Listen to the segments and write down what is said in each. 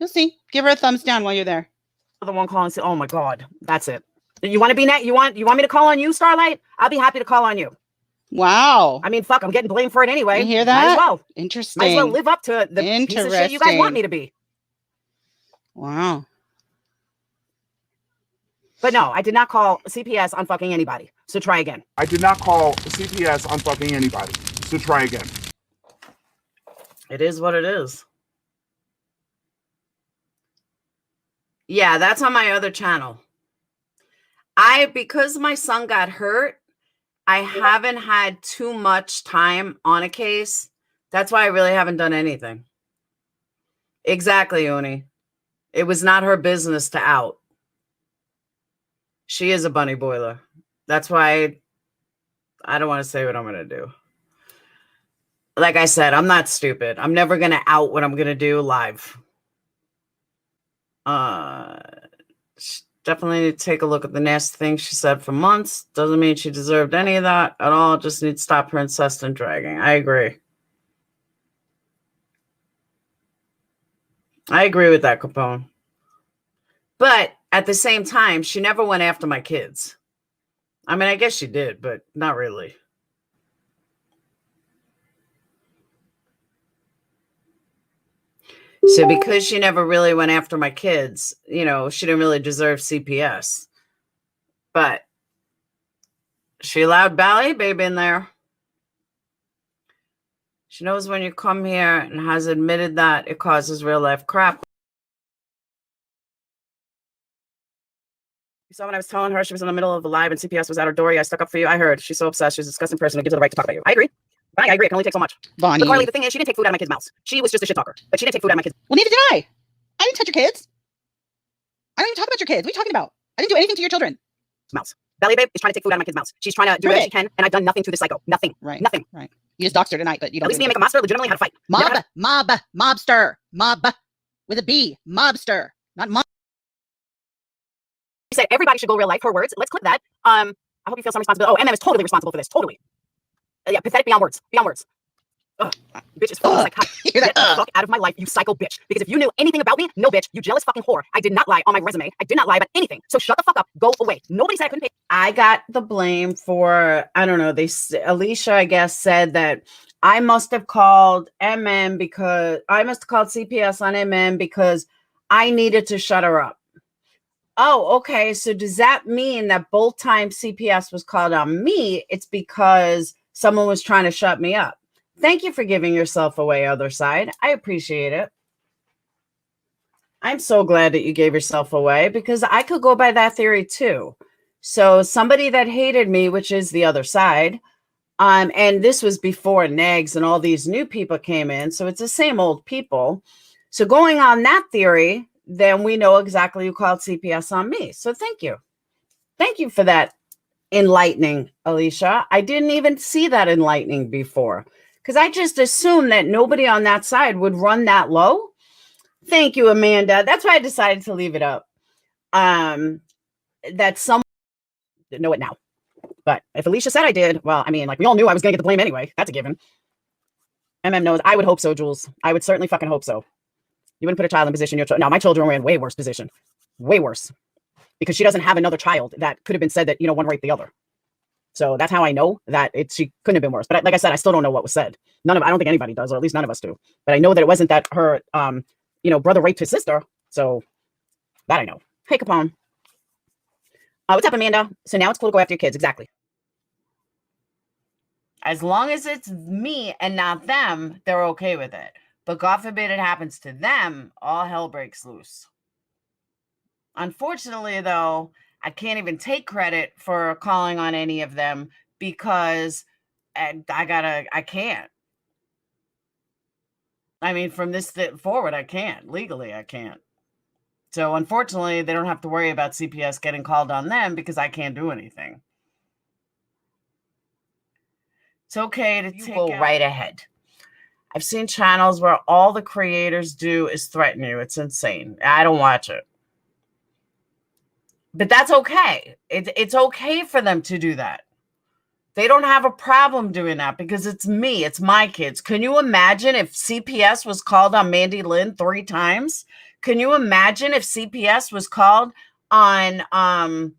You'll see. Give her a thumbs down while you're there. The one calling, oh my God, that's it. You want to be you want me to call on you, Starlight? I'll be happy to call on you. Wow. I mean, fuck, I'm getting blamed for it anyway. You hear that? Might as well. Interesting. Might as well live up to the piece of shit you guys want me to be. Wow. But no, I did not call CPS on fucking anybody. So try again. I did not call CPS on fucking anybody. So try again. It is what it is. Yeah, that's on my other channel. Because my son got hurt, I haven't had too much time on a case. That's why I really haven't done anything. Exactly, Uni. It was not her business to out. She is a bunny boiler. That's why I don't want to say what I'm going to do. Like I said, I'm not stupid. I'm never going to out what I'm going to do live. Definitely need to take a look at the nasty things she said for months. Doesn't mean she deserved any of that at all. Just need to stop her incessant dragging. I agree. I agree with that, Capone. But at the same time, she never went after my kids. I mean, I guess she did, but not really. So because she never really went after my kids, you know, she didn't really deserve CPS. But she allowed Ballet Baby in there. She knows when you come here and has admitted that it causes real life crap. You saw when I was telling her she was in the middle of the live and CPS was at her door. I stuck up for you. I heard. She's so obsessed. She's a disgusting person who gives her the right to talk about you. I agree. Bonnie, I agree. It can only take so much. Bonnie. But Carly, the thing is, she didn't take food out of my kids' mouths. She was just a shit talker. But she didn't take food out of my kids' Well, neither did I. I didn't touch your kids. I don't even talk about your kids. What are you talking about? I didn't do anything to your children. mouths. Belly Babe is trying to take food out of my kids' mouths. She's trying to do what she can, and I've done nothing to this psycho. Nothing. Right. Nothing. Right. You just doxed her tonight, but you don't. At least me and Make a Monster legitimately had a fight. Mobster. Mob. With a B. Mobster. Not mob. You said everybody should go real life. Her words. Let's clip that. I hope you feel some responsibility. Oh, MM is totally responsible for this. Totally. Yeah, pathetic beyond words. Beyond words. Ugh. Bitch is fucking psychotic. Get the fuck out of my life, you psycho bitch. Because if you knew anything about me, no bitch, you jealous fucking whore. I did not lie on my resume. I did not lie about anything. So shut the fuck up. Go away. Nobody said I couldn't pay. I got the blame for, I don't know, Alicia, I guess, said that I must have called MM because I must have called CPS on MM because I needed to shut her up. Oh, okay. So does that mean that both times CPS was called on me, it's because someone was trying to shut me up? Thank you for giving yourself away, other side. I appreciate it. I'm so glad that you gave yourself away because I could go by that theory too. So somebody that hated me, which is the other side, and this was before Negs and all these new people came in. So it's the same old people. So going on that theory, then we know exactly who called CPS on me. So thank you. Thank you for that enlightening, Alicia. I didn't even see that enlightening before because I just assumed that nobody on that side would run that low. Thank you, Amanda. That's why I decided to leave it up. That someone didn't know it now. But if Alicia said I did, well, I mean, like we all knew I was going to get the blame anyway. That's a given. MM knows. I would hope so, Jules. I would certainly fucking hope so. You wouldn't put a child in position. No, my children were in way worse position. Way worse. Because she doesn't have another child that could have been said that, you know, one raped the other. So that's how I know that she couldn't have been worse. But like I said, I still don't know what was said. I don't think anybody does, or at least none of us do. But I know that it wasn't that her, brother raped his sister. So that I know. Hey, Capone. What's up, Amanda? So now it's cool to go after your kids. Exactly. As long as it's me and not them, they're okay with it. But God forbid it happens to them, all hell breaks loose. Unfortunately, though, I can't even take credit for calling on any of them because I can't. I mean, from this forward, I can't. Legally, I can't. So unfortunately, they don't have to worry about CPS getting called on them because I can't do anything. It's okay to go right ahead. I've seen channels where all the creators do is threaten you. It's insane. I don't watch it. But that's okay. It's okay for them to do that. They don't have a problem doing that because it's me. It's my kids. Can you imagine if CPS was called on Mandy Lynn 3 times? Can you imagine if CPS was called on, I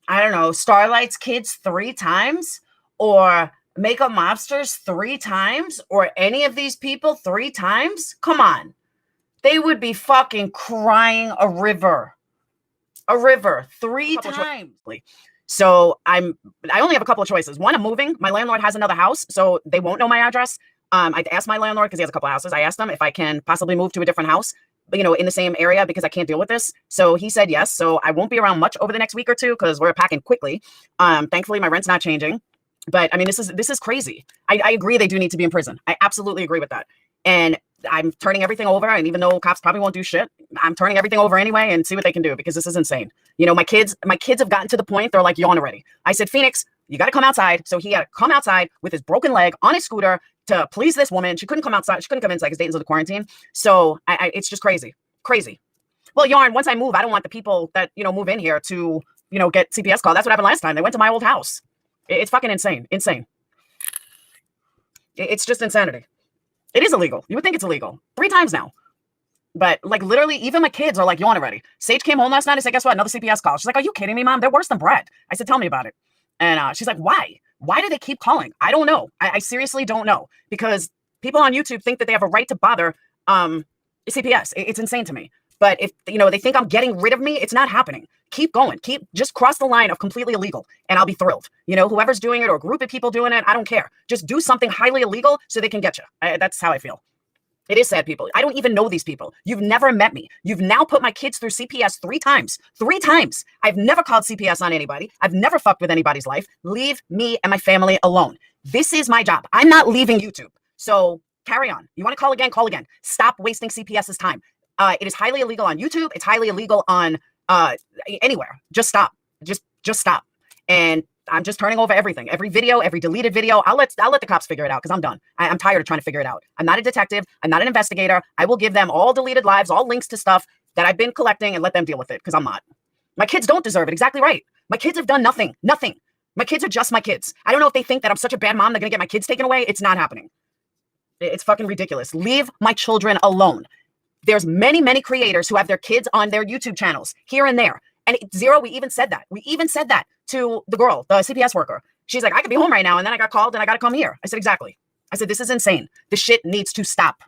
don't know, Starlight's kids 3 times, or Makeup Mobsters 3 times, or any of these people 3 times? Come on. They would be fucking crying a river 3 times. So I only have a couple of choices. One, I'm moving. My landlord has another house, so they won't know my address. I asked my landlord, because he has a couple of houses. I asked him if I can possibly move to a different house, you know, in the same area, because I can't deal with this. So he said yes. So I won't be around much over the next week or two, because we're packing quickly. Thankfully, my rent's not changing. But I mean, this is crazy. I agree they do need to be in prison. I absolutely agree with that. And I'm turning everything over. And even though cops probably won't do shit, I'm turning everything over anyway and see what they can do, because this is insane. You know, my kids have gotten to the point they're like, yawn already. I said, Phoenix, you got to come outside. So he had to come outside with his broken leg on his scooter to please this woman. She couldn't come outside. She couldn't come inside because Dayton's in the quarantine. So it's just crazy. Well, Yarn, once I move, I don't want the people that, you know, move in here to, you know, get CPS call. That's what happened last time. They went to my old house. It's fucking insane. It's just insanity. It is illegal. You would think it's illegal. 3 times now. But like literally, even my kids are like, yawn already. Sage came home last night. I said, guess what? Another CPS call. She's like, are you kidding me, Mom? They're worse than Brett. I said, tell me about it. And she's like, why? Why do they keep calling? I don't know. I seriously don't know, because people on YouTube think that they have a right to bother CPS. It's insane to me. But if, you know, they think I'm getting rid of me, it's not happening. Keep going. Just cross the line of completely illegal, and I'll be thrilled. You know, whoever's doing it, or a group of people doing it, I don't care. Just do something highly illegal so they can get you. That's how I feel. It is sad, people. I don't even know these people. You've never met me. You've now put my kids through CPS 3 times. 3 times. I've never called CPS on anybody. I've never fucked with anybody's life. Leave me and my family alone. This is my job. I'm not leaving YouTube. So carry on. You want to call again? Call again. Stop wasting CPS's time. It is highly illegal on YouTube. It's highly illegal on anywhere. Just stop. Just stop. And I'm just turning over everything, every video, every deleted video. I'll let the cops figure it out, because I'm done. I'm tired of trying to figure it out. I'm not a detective. I'm not an investigator. I will give them all deleted lives, all links to stuff that I've been collecting, and let them deal with it, because I'm not. My kids don't deserve it. Exactly right. My kids have done nothing. My kids are just my kids. I don't know if they think that I'm such a bad mom, they're going to get my kids taken away. It's not happening. It's fucking ridiculous. Leave my children alone. There's many, many creators who have their kids on their YouTube channels here and there. And Zero, we even said that. We even said that to the girl, the CPS worker. She's like, I could be home right now, and then I got called and I got to come here. I said, exactly. I said, this is insane. This shit needs to stop.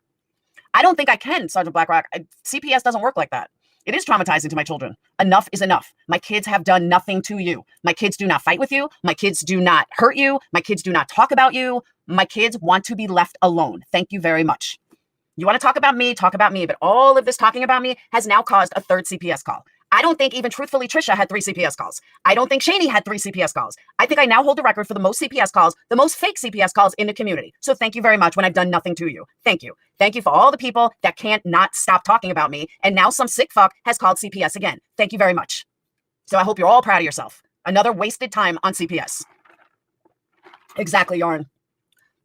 I don't think I can, Sergeant Blackrock. CPS doesn't work like that. It is traumatizing to my children. Enough is enough. My kids have done nothing to you. My kids do not fight with you. My kids do not hurt you. My kids do not talk about you. My kids want to be left alone. Thank you very much. You want to talk about me, but all of this talking about me has now caused a 3rd CPS call. I don't think even truthfully Trisha had 3 CPS calls. I don't think Shani had 3 CPS calls. I think I now hold the record for the most CPS calls, the most fake CPS calls in the community. So thank you very much when I've done nothing to you. Thank you. Thank you for all the people that can't not stop talking about me. And now some sick fuck has called CPS again. Thank you very much. So I hope you're all proud of yourself. Another wasted time on CPS. Exactly, Yarn.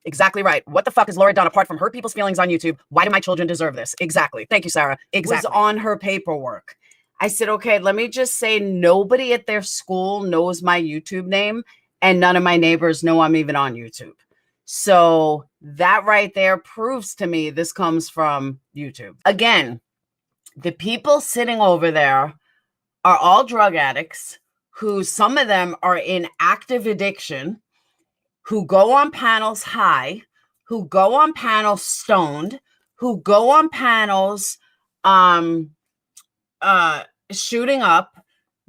Exactly right. What the fuck has Laura done apart from hurt people's feelings on YouTube? Why do my children deserve this? Exactly. Thank you, Sarah. Exactly. Was on her paperwork. I said, okay, let me just say nobody at their school knows my YouTube name, and none of my neighbors know I'm even on YouTube. So that right there proves to me this comes from YouTube. Again, the people sitting over there are all drug addicts, who some of them are in active addiction, who go on panels high, who go on panels stoned, who go on panels shooting up,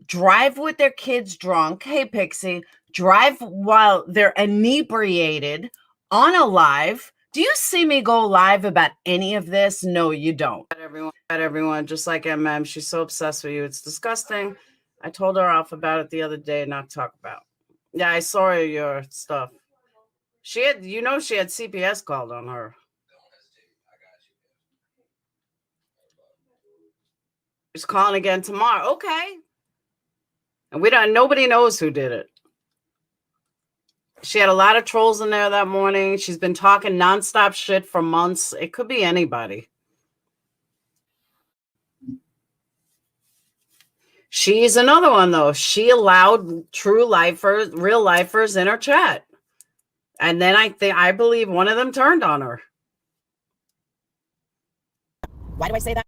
drive with their kids drunk. Hey, Pixie, drive while they're inebriated on a live. Do you see me go live about any of this? No, you don't. Everyone, just like MM, she's so obsessed with you. It's disgusting. I told her off about it the other day, not to talk about. Yeah, I saw your stuff. She had CPS called on her. She's calling again tomorrow. Okay. And nobody knows who did it. She had a lot of trolls in there that morning. She's been talking nonstop shit for months. It could be anybody. She's another one, though. She allowed real lifers in her chat. And then I believe one of them turned on her. Why do I say that?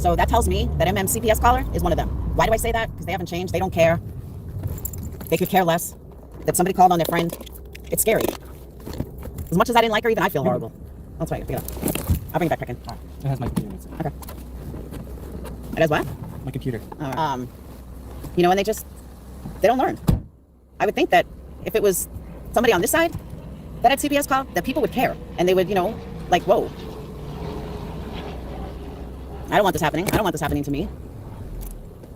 So that tells me that CPS caller is one of them. Why do I say that? Because they haven't changed. They don't care. They could care less that somebody called on their friend. It's scary. As much as I didn't like her, even I feel horrible. That's right. Pick it up. I'll bring it back, Kraken. All right. It has my computer. Okay. It has what? My computer. You know, and they don't learn. I would think that if it was somebody on this side that had CPS call, that people would care. And they would, you know, like, whoa. I don't want this happening. I don't want this happening to me.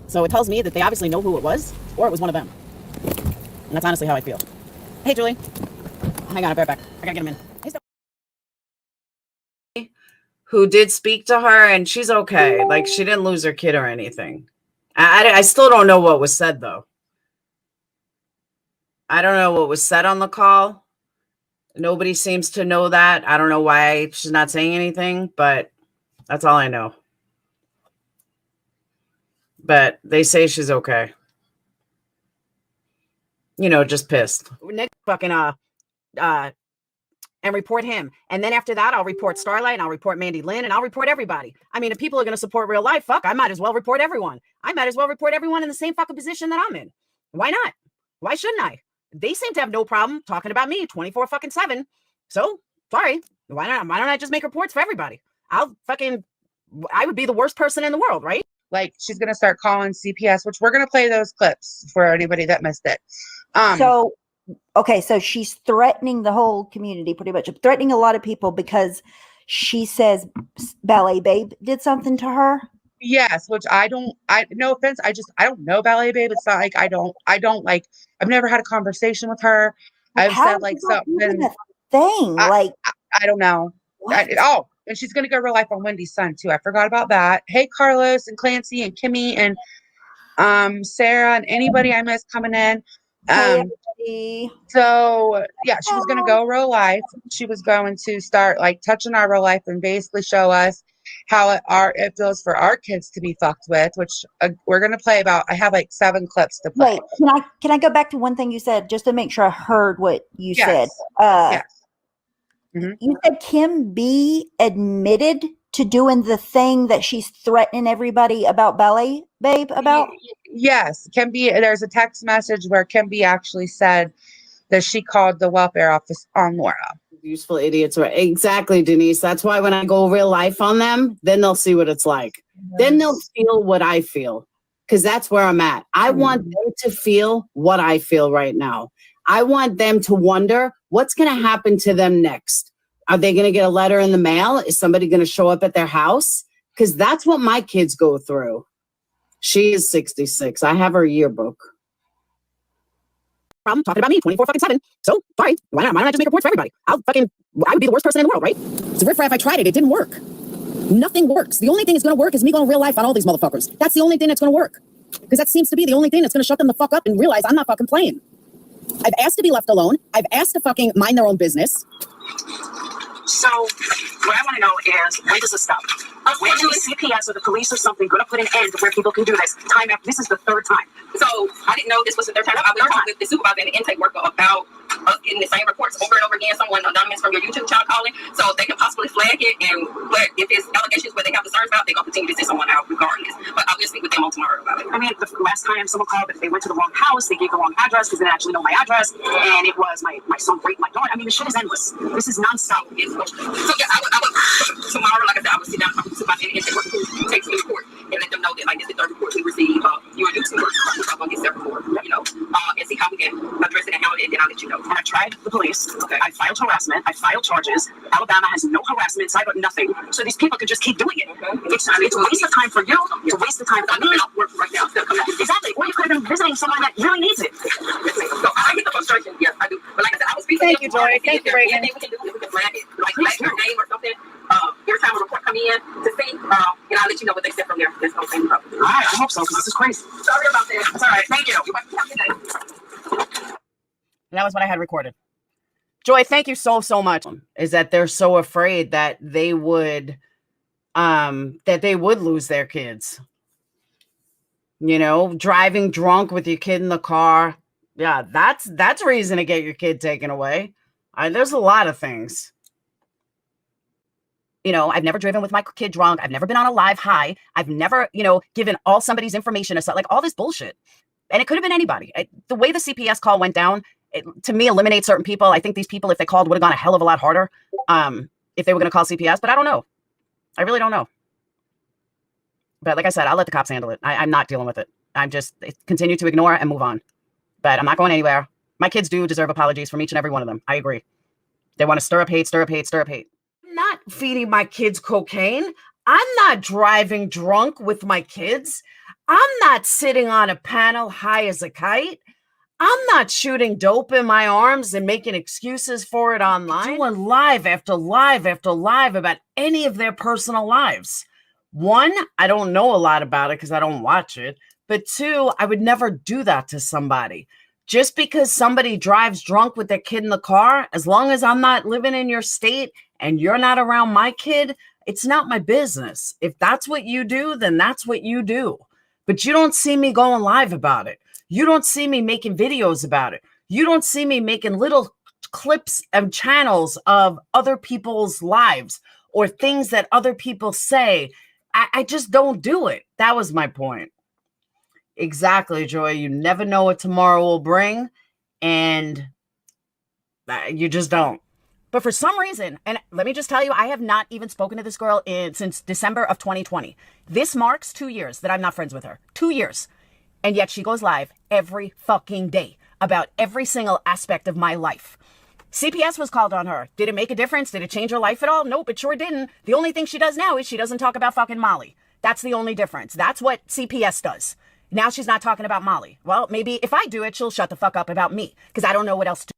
So it tells me that they obviously know who it was, or it was one of them. And that's honestly how I feel. Hey, Julie. Hang on, I'll be right back. I gotta get him in. Hey, Who did speak to her, and she's okay. Like, she didn't lose her kid or anything. I still don't know what was said, though. I don't know what was said on the call. Nobody seems to know that. I don't know why she's not saying anything, but that's all I know. But they say she's okay. You know, just pissed. Nick fucking and report him. And then after that, I'll report Starlight, and I'll report Mandy Lynn, and I'll report everybody. I mean, if people are going to support real life, fuck, I might as well report everyone. I might as well report everyone in the same fucking position that I'm in. Why not? Why shouldn't I? They seem to have no problem talking about me 24/7. So, sorry. Why don't I just make reports for everybody? I would be the worst person in the world, right? Like, she's going to start calling CPS, which we're going to play those clips for anybody that missed it. So she's threatening the whole community, pretty much threatening a lot of people because she says Ballet Babe did something to her. Yes, which no offense, I don't know Ballet Babe. It's not like I've never had a conversation with her. I've said like something I don't know. And she's gonna go real life on Wendy's son too. I forgot about that. Hey, Carlos and Clancy and Kimmy and Sarah and anybody I missed coming in. So yeah, she was gonna go real life. She was going to start like touching our real life and basically show us how it feels for our kids to be fucked with, which we're gonna play about. I have like 7 clips to play. Wait, can I go back to one thing you said just to make sure I heard what you said? Yes. You said Kim B admitted to doing the thing that she's threatening everybody about Ballet Babe about? Yes, Kim B. There's a text message where Kim B actually said that she called the welfare office on Laura. Useful idiots, right? Exactly, Denise. That's why when I go real life on them, then they'll see what it's like. Then they'll feel what I feel, because that's where I'm at. I want them to feel what I feel right now. I want them to wonder what's going to happen to them next. Are they going to get a letter in the mail? Is somebody going to show up at their house? Because that's what my kids go through. She is 66. I have her yearbook. Problem talking about me 24/7. So, sorry. Why don't I just make reports for everybody? I would be the worst person in the world, right? So riffraff, I tried it. It didn't work. Nothing works. The only thing that's going to work is me going real life on all these motherfuckers. That's the only thing that's going to work. Because that seems to be the only thing that's going to shut them the fuck up and realize I'm not fucking playing. I've asked to be left alone. I've asked to fucking mind their own business. So, what I want to know is, when does this stop? When do the CPS or the police or something going to put an end to where people can do this? Time after, this is the 3rd time. So, I didn't know this was the 3rd time. I've been talking with the supervisor and the intake worker about us getting the same reports over and over again. Someone anonymous from your YouTube channel calling, so they can possibly flag it. But if it's allegations where they have concerns about, they're going to continue to send someone out regardless. But I'll just speak with them on tomorrow about it. I mean, the last time someone called, they went to the wrong house, they gave the wrong address because they didn't actually know my address, and it was my son raped my daughter. I mean, the shit is endless. This is nonstop. So yeah, I would tomorrow, like I said, I would sit down and talk to my intake worker who takes me to court and let them know that like this is the 3rd report we received. You're a YouTuber, so I'm going to get separate report, and see how we can address it and handle it, and then I'll let you know. And I tried the police. Okay. I filed harassment. I filed charges. Alabama has no harassment, cyber, nothing. So these people could just keep doing it. It's a waste of time for you. It's a waste of time for me. Work right now. Exactly. Or you could have been visiting someone that really needs it. So I get the frustration. Yes, I do. But like I said, I was speaking. Thank you, Joy. Thank you, Reagan. Anything we can do is we can flag it, like flag your name or something. Every time a report come in to see, and I'll let you know what they said from there. There's no thing. All right, I hope so, because this is crazy. Sorry about that. That's all right. Thank you. And that was what I had recorded. Joy, thank you so much. Is that they're so afraid that they would lose their kids. Driving drunk with your kid in the car. Yeah, that's reason to get your kid taken away. There's a lot of things. You know, I've never driven with my kid drunk. I've never been on a live high. I've never, given all somebody's information or something, like all this bullshit. And it could have been anybody. The way the CPS call went down, it, to me, eliminates certain people. I think these people, if they called, would have gone a hell of a lot harder if they were going to call CPS. But I don't know. I really don't know. But like I said, I'll let the cops handle it. I'm not dealing with it. I'm just continue to ignore and move on. But I'm not going anywhere. My kids do deserve apologies from each and every one of them. I agree. They want to stir up hate, stir up hate, stir up hate. I'm not feeding my kids cocaine. I'm not driving drunk with my kids. I'm not sitting on a panel high as a kite. I'm not shooting dope in my arms and making excuses for it online. Doing live after live after live about any of their personal lives. One, I don't know a lot about it because I don't watch it. But two, I would never do that to somebody. Just because somebody drives drunk with their kid in the car, as long as I'm not living in your state and you're not around my kid, it's not my business. If that's what you do, then that's what you do. But you don't see me going live about it. You don't see me making videos about it. You don't see me making little clips and channels of other people's lives or things that other people say. I just don't do it. That was my point. Exactly, Joy. You never know what tomorrow will bring, and you just don't. But for some reason, and let me just tell you, I have not even spoken to this girl since December of 2020. This marks 2 years that I'm not friends with her. 2 years. And yet she goes live every fucking day about every single aspect of my life. CPS was called on her. Did it make a difference? Did it change her life at all? Nope, it sure didn't. The only thing she does now is she doesn't talk about fucking Molly. That's the only difference. That's what CPS does. Now she's not talking about Molly. Well, maybe if I do it, she'll shut the fuck up about me because I don't know what else to do.